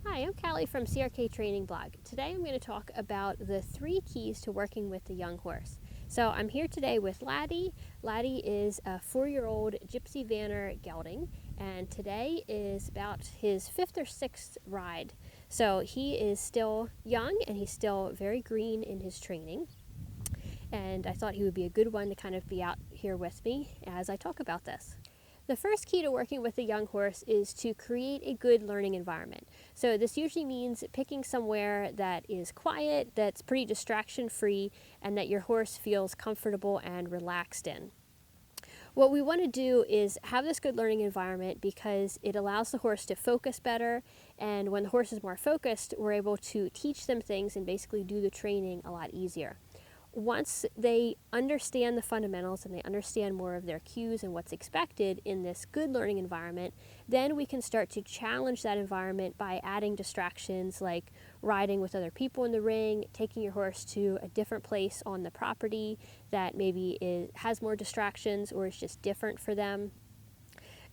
Hi, I'm Callie from CRK Training Blog. Today I'm going to talk about the 3 keys to working with the young horse. So I'm here today with Laddie. Laddie is a 4-year-old Gypsy Vanner gelding, and today is about his 5th or 6th ride. So he is still young and he's still very green in his training. And I thought he would be a good one to kind of be out here with me as I talk about this. The first key to working with a young horse is to create a good learning environment. So this usually means picking somewhere that is quiet, that's pretty distraction-free, and that your horse feels comfortable and relaxed in. What we want to do is have this good learning environment because it allows the horse to focus better, and when the horse is more focused, we're able to teach them things and basically do the training a lot easier. Once they understand the fundamentals and they understand more of their cues and what's expected in this good learning environment, then we can start to challenge that environment by adding distractions like riding with other people in the ring, taking your horse to a different place on the property that maybe has more distractions or is just different for them.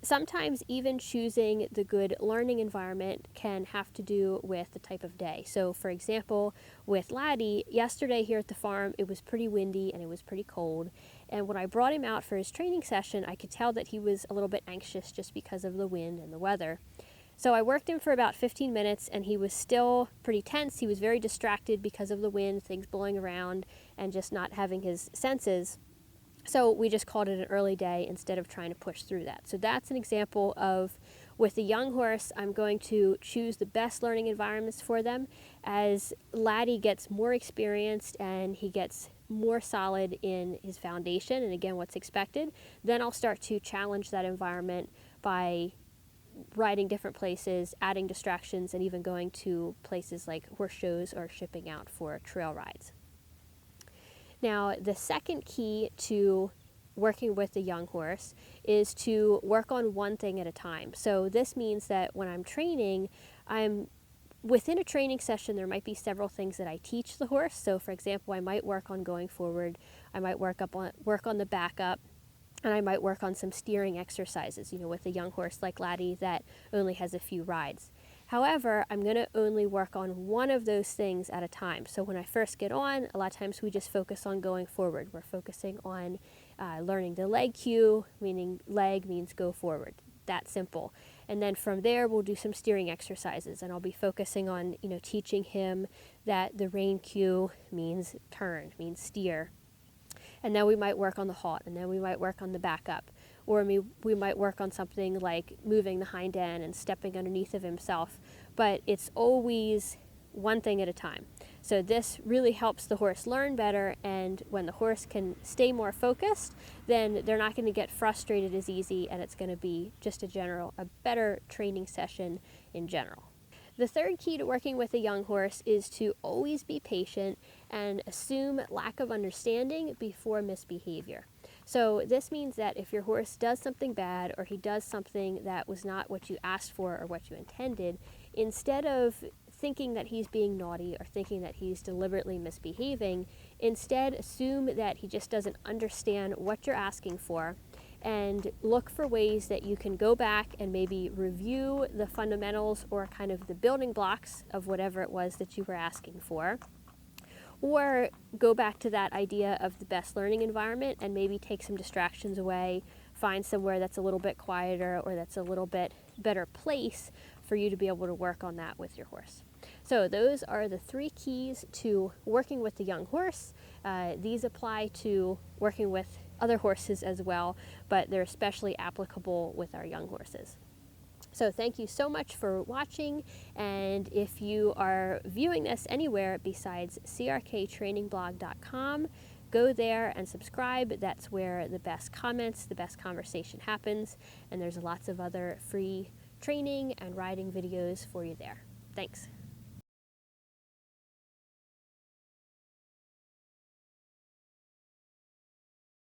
Sometimes even choosing the good learning environment can have to do with the type of day. So for example, with Laddie, yesterday here at the farm, it was pretty windy and it was pretty cold. And when I brought him out for his training session, I could tell that he was a little bit anxious just because of the wind and the weather. So I worked him for about 15 minutes and he was still pretty tense. He was very distracted because of the wind, things blowing around, and just not having his senses. So we just called it an early day instead of trying to push through that. So that's an example of, with a young horse, I'm going to choose the best learning environments for them. As Laddie gets more experienced and he gets more solid in his foundation and again what's expected, then I'll start to challenge that environment by riding different places, adding distractions, and even going to places like horse shows or shipping out for trail rides. Now, the second key to working with a young horse is to work on one thing at a time. So this means that when I'm training, within a training session, there might be several things that I teach the horse. So for example, I might work on going forward, I might work on the backup, and I might work on some steering exercises, with a young horse like Laddie that only has a few rides. However, I'm going to only work on one of those things at a time. So when I first get on, a lot of times we just focus on going forward. We're focusing on learning the leg cue, meaning leg means go forward. That simple. And then from there, we'll do some steering exercises, and I'll be focusing on, teaching him that the rein cue means turn, means steer. And then we might work on the halt, and then we might work on the backup. Or we might work on something like moving the hind end and stepping underneath of himself. But it's always one thing at a time. So this really helps the horse learn better, and when the horse can stay more focused, then they're not going to get frustrated as easy, and it's going to be just a better training session in general. The third key to working with a young horse is to always be patient and assume lack of understanding before misbehavior. So this means that if your horse does something bad or he does something that was not what you asked for or what you intended, instead of thinking that he's being naughty or thinking that he's deliberately misbehaving, instead assume that he just doesn't understand what you're asking for, and look for ways that you can go back and maybe review the fundamentals or kind of the building blocks of whatever it was that you were asking for. Or go back to that idea of the best learning environment and maybe take some distractions away, find somewhere that's a little bit quieter or that's a little bit better place for you to be able to work on that with your horse. So those are the 3 keys to working with the young horse. These apply to working with other horses as well, but they're especially applicable with our young horses. So thank you so much for watching, and if you are viewing this anywhere besides crktrainingblog.com, go there and subscribe. That's where the best comments, the best conversation happens, and there's lots of other free training and riding videos for you there. Thanks.